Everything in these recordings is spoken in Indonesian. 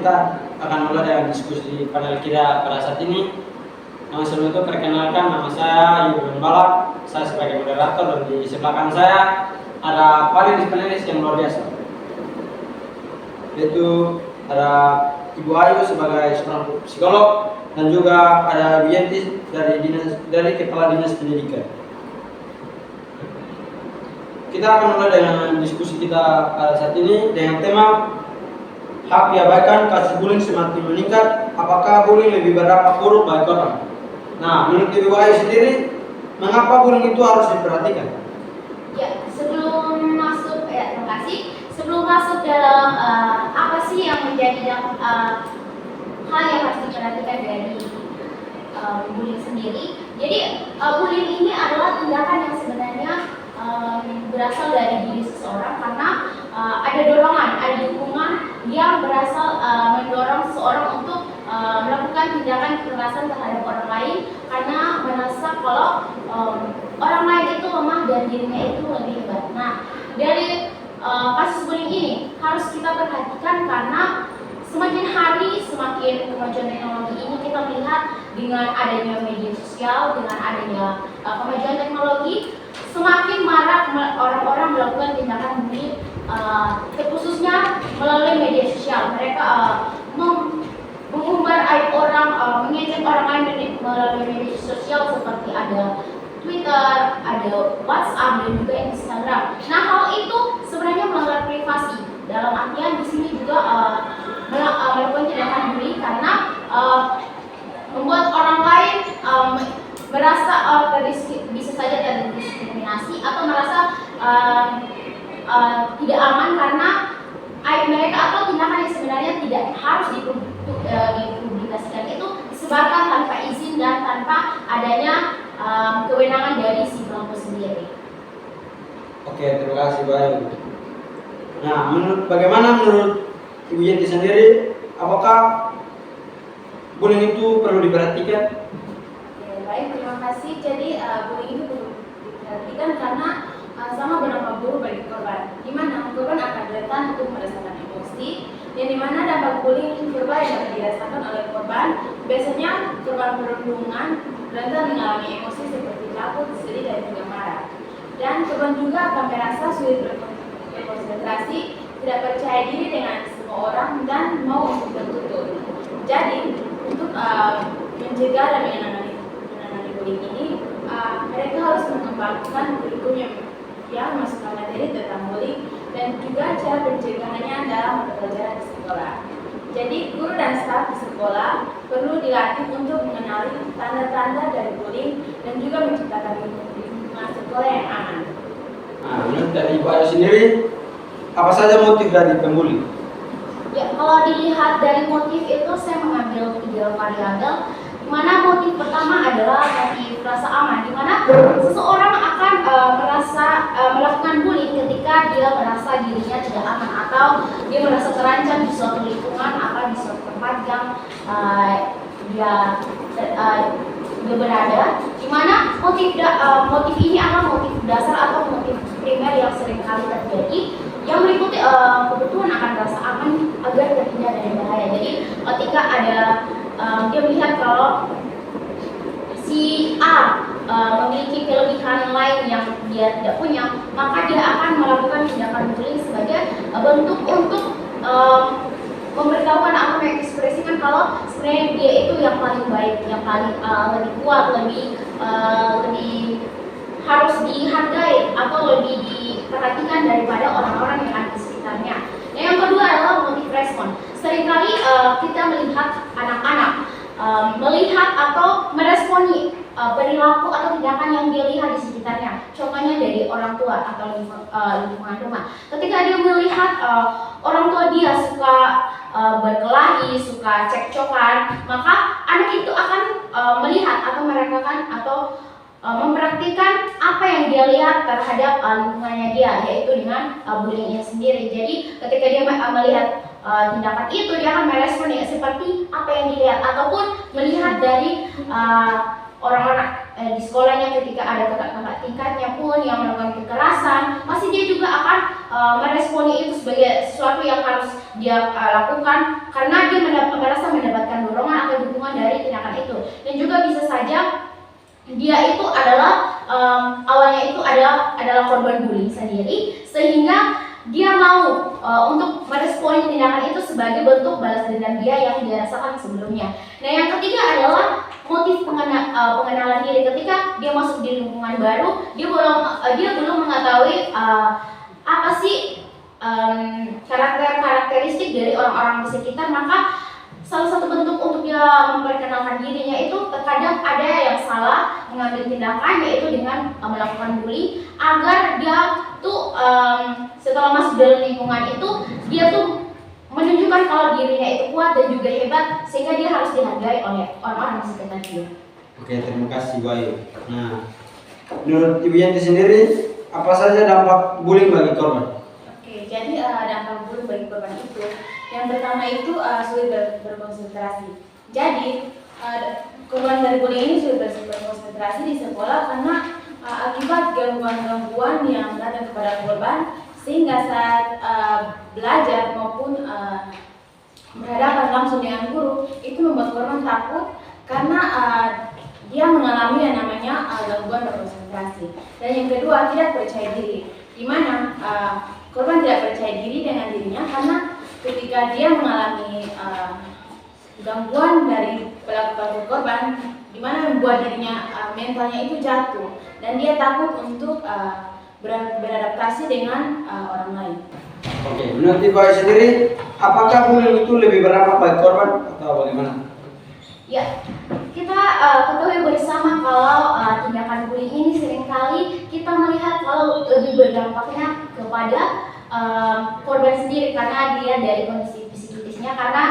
kita akan mulai dengan diskusi panel kita pada saat ini. Yang sebelum itu perkenalkan, nama saya Yuben Balak, saya sebagai moderator, dan di sebelah kanan saya ada panelis yang luar biasa. Yaitu ada Ibu Ayu sebagai seorang psikolog, dan juga ada Bianti dari Kepala Dinas Pendidikan. Kita akan mulai dengan diskusi kita pada saat ini dengan tema hak diabaikan, kasus bullying semakin meningkat, apakah bullying lebih berdampak buruk bagi orang? Nah, menurut Ibu Ayu sendiri, mengapa bullying itu harus diperhatikan? Ya, sebelum masuk, terima kasih. Sebelum masuk dalam apa sih yang menjadi hal yang harus diperhatikan dari bullying sendiri. Jadi bullying ini adalah tindakan yang sebenarnya berasal dari diri seseorang karena ada dorongan, ada dukungan yang berasal mendorong seseorang untuk melakukan tindakan kekerasan terhadap orang lain karena merasa kalau orang lain itu lemah dan dirinya itu lebih hebat. Nah, dari kasus bullying ini harus kita perhatikan karena semakin hari semakin kemajuan teknologi ini kita melihat dengan adanya media sosial, dengan adanya kemajuan teknologi, semakin marak orang-orang melakukan tindakan bullying, khususnya melalui media sosial. Mereka mengumbar aib orang, mengejek orang lain melalui media sosial seperti ada Twitter, ada WhatsApp, dan juga Instagram. Nah, hal itu sebenarnya melanggar privasi. Dalam artian di sini juga melakukan tindakan bullying karena membuat orang lain merasa bisa saja terdiskriminasi atau merasa tidak aman karena aib mereka atau tindakan yang sebenarnya tidak harus dipublikasikan itu disebarkan tanpa izin dan tanpa adanya kewenangan dari si pelaku sendiri. Oke, terima kasih Mbak Ayu. Nah, bagaimana menurut Ibu Yanti sendiri, apakah bullying itu perlu diperhatikan? Ya, baik, terima kasih. Jadi bullying itu perlu diperhatikan karena sama berdampak buruk bagi korban, di mana korban akan rentan untuk merasakan emosi, yang dimana dampak bullying verbal yang dapat dirasakan oleh korban, biasanya korban perundungan rentan mengalami emosi seperti takut, sedih, dan juga marah. Dan korban juga akan merasa sulit berkonsentrasi, tidak percaya diri dengan semua orang, dan mau untuk tertutup. Jadi untuk mencegah dan menangani bullying ini, mereka harus mengembangkan kurikulum yang masukkan materi tentang bullying dan juga cara pencegahannya dalam mata pelajaran di sekolah. Jadi guru dan staf di sekolah perlu dilatih untuk mengenali tanda-tanda dari bullying dan juga menciptakan lingkungan sekolah yang aman. Nah, menurut dari Ibu Ayu sendiri, apa saja motif dari pembuli? Ya, kalau dilihat dari motif itu saya mengambil 3 variabel. Di mana motif pertama adalah motif rasa aman, di mana seseorang akan melakukan bullying ketika dia merasa dirinya tidak aman atau dia merasa terancam di suatu lingkungan atau di suatu tempat yang dia berada. Di mana motif ini adalah motif dasar atau motif primer yang seringkali terjadi, yang meliputi kebutuhan akan rasa aman agar terhindar dari bahaya. Jadi ketika ada dia melihat kalau si A memiliki kelebihan lain yang dia tidak punya, maka dia akan melakukan tindakan bullying sebagai bentuk untuk memberitahukan atau mengekspresikan kalau sebenarnya dia itu yang paling baik, yang paling lebih kuat, lebih harus dihargai atau lebih diperhatikan daripada orang-orang yang ada di sekitarnya. Yang kedua adalah motif respon. Seringkali kita melihat anak-anak melihat atau meresponi perilaku atau tindakan yang dia lihat di sekitarnya. Contohnya dari orang tua atau lingkungan rumah. Ketika dia melihat orang tua dia suka berkelahi, suka cekcokan, maka anak itu akan melihat atau merekakan atau mempraktikkan apa yang dia lihat terhadap lingkungannya dia, yaitu dengan bullyingnya sendiri. Jadi ketika dia melihat tindakan itu, dia akan merespon ya seperti apa yang dilihat, ataupun melihat dari orang-orang di sekolahnya ketika ada kakak-kakak tingkatnya pun yang melakukan kekerasan, pasti dia juga juga akan meresponi itu sebagai sesuatu yang harus dia lakukan karena dia merasa mendapatkan dorongan atau dukungan dari tindakan itu. Dan juga bisa saja dia itu adalah awalnya itu adalah korban bullying sendiri, sehingga dia mau untuk meresponi tindakan itu sebagai bentuk balas dendam dia yang dia rasakan sebelumnya. Nah, yang ketiga adalah motif pengenalan diri. Ketika dia masuk di lingkungan baru, dia belum mengetahui apa sih karakteristik dari orang-orang di sekitar, maka salah satu bentuk untuk dia memperkenalkan dirinya itu terkadang ada yang salah mengambil tindakan, yaitu dengan melakukan bullying agar dia tuh setelah masuk dalam lingkungan itu dia tuh menunjukkan kalau dirinya itu kuat dan juga hebat, sehingga dia harus dihargai oleh orang-orang di sekitar dia. Oke, terima kasih baik. Nah, menurut Ibu Yanti sendiri, apa saja dampak bullying bagi korban? Oke, jadi dampak bullying bagi korban itu, yang pertama itu sulit berkonsentrasi. Jadi korban dari bullying ini sulit berkonsentrasi di sekolah karena akibat gangguan-gangguan yang datang kepada korban, sehingga saat belajar maupun berhadapan langsung dengan guru itu membuat korban takut karena dia mengalami yang namanya gangguan berkonsentrasi. Dan yang kedua, tidak percaya diri, di mana korban tidak percaya diri dengan dirinya karena ketika dia mengalami gangguan dari pelaku korban, di mana membuat dirinya mentalnya itu jatuh dan dia takut untuk beradaptasi dengan orang lain. Oke, menurut Ibu sendiri, apakah bullying itu lebih berdampak bagi korban atau bagaimana? Ya, kita ketahui bersama kalau tindakan bullying ini seringkali kita melihat kalau lebih berdampaknya kepada korban sendiri karena dia dari kondisi psikisnya, karena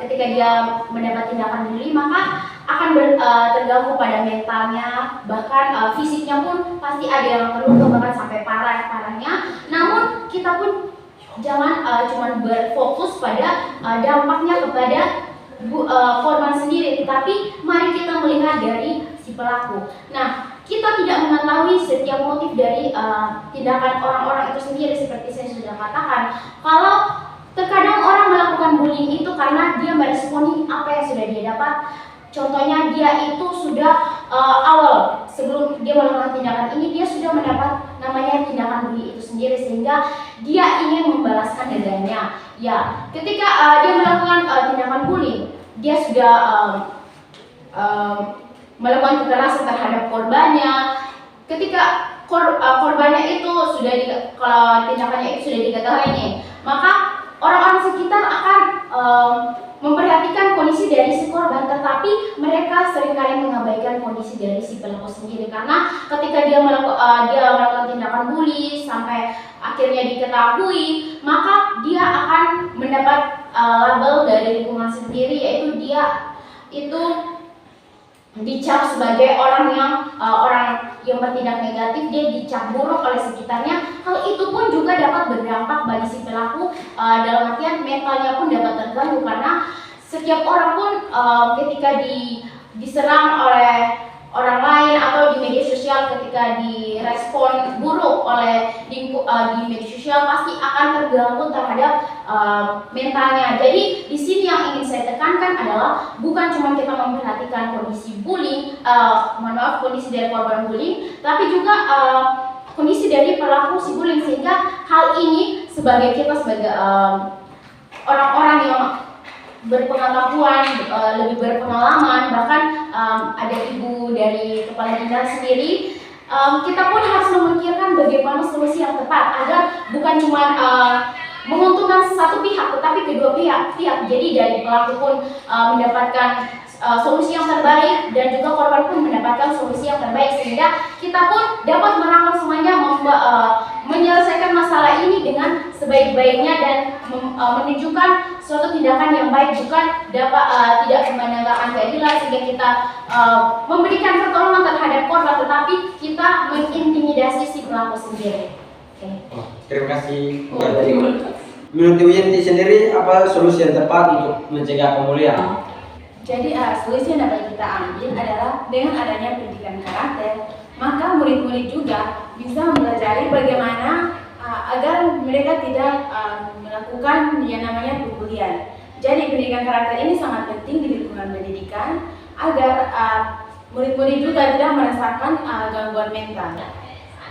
ketika dia mendapat tindakan bullying maka akan terganggu pada mentalnya, bahkan fisiknya pun pasti ada yang terluka bahkan sampai parahnya. Namun kita pun jangan cuma berfokus pada dampaknya kepada korban sendiri, tetapi mari kita melihat dari si pelaku. Nah, kita tidak mengetahui setiap motif dari tindakan orang-orang itu sendiri. Seperti saya sudah katakan, kalau terkadang orang melakukan bullying itu karena dia meresponi apa yang sudah dia dapat. Contohnya, dia itu sudah awal sebelum dia melakukan tindakan ini, dia sudah mendapat namanya tindakan bullying itu sendiri, sehingga dia ingin membalaskan dendamnya. Ya, ketika dia melakukan tindakan bullying, dia sudah melakukan kekerasan terhadap korbannya. Ketika korbannya itu sudah kalau tindakannya itu sudah diketahui nih, maka orang-orang sekitar akan memperhatikan kondisi dari si korban, tetapi mereka seringkali mengabaikan kondisi dari si pelaku sendiri, karena ketika dia melakukan tindakan bully sampai akhirnya diketahui, maka dia akan mendapat label dari lingkungan sendiri, yaitu dia itu dicap sebagai orang yang bertindak negatif, dia dicap buruk oleh sekitarnya. Hal itu pun juga dapat berdampak bagi si pelaku, dalam artian mentalnya pun dapat terganggu, karena setiap orang pun ketika diserang oleh orang lain atau di media sosial, ketika direspon buruk oleh di media sosial, pasti akan terganggu terhadap mentalnya. Jadi di sini yang ingin saya tekankan adalah bukan cuma kita memperhatikan kondisi bullying, kondisi dari korban bullying, tapi juga kondisi dari pelaku si bullying, sehingga hal ini sebagai orang-orang yang berpengetahuan, lebih berpengalaman, bahkan ada ibu dari kepala dinas sendiri, kita pun harus memikirkan bagaimana solusi yang tepat agar bukan cuma menguntungkan satu pihak, tetapi kedua pihak. Jadi dari pelaku pun mendapatkan solusi yang terbaik dan juga korban pun mendapatkan solusi yang terbaik, sehingga kita pun dapat merangkul semuanya, menyelesaikan masalah ini dengan sebaik-baiknya dan menunjukkan suatu tindakan yang baik, bukan tidak menegakkan keadilan sehingga kita memberikan pertolongan terhadap korban, tetapi kita mengintimidasi si pelaku sendiri. Terima kasih. Menurut Ibu Yanti sendiri, apa solusi yang tepat untuk mencegah pembulian? Jadi solusi yang dapat kita ambil adalah dengan adanya pendidikan karakter, maka murid-murid juga bisa mempelajari bagaimana agar mereka tidak melakukan yang namanya perbulian. Jadi pendidikan karakter ini sangat penting di lingkungan pendidikan agar murid-murid juga tidak merasakan gangguan mental.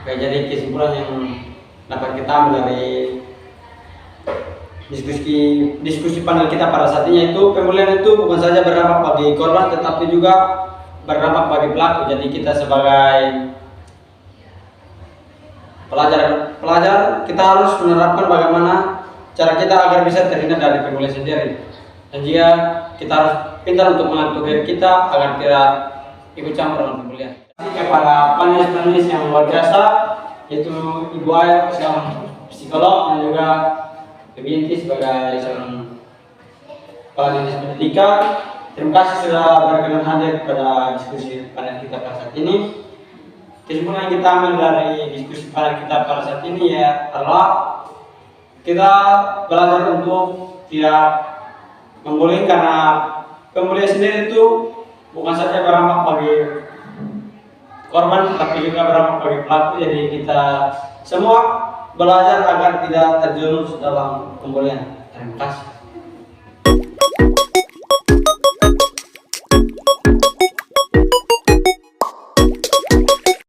Oke, jadi kesimpulan yang dapat kita ambil dari diskusi panel kita pada saat ini itu pembulian itu bukan saja berdampak bagi korban tetapi juga berdampak bagi pelaku. Jadi kita sebagai pelajar kita harus menerapkan bagaimana cara kita agar bisa terhindar dari pembulian sendiri. Dan juga kita harus pintar untuk mengatur diri kita agar tidak ikut campur dalam pembulian. Kepada panelis yang luar biasa, yaitu Ibu Ayu seorang psikolog dan juga Ibu Inti sebagai seorang kepala dinas pendidikan. Terima kasih sudah berkenan hadir pada diskusi panel kita pada saat ini. Kesimpulan yang kita ambil dari diskusi panel kita pada saat ini adalah kita belajar untuk tidak membuli, karena pembulian sendiri itu bukan saja berdampak bagi korban tapi juga berdampak bagi pelaku. Jadi kita semua belajar agar tidak terjerumus dalam pembulian. Terima kasih.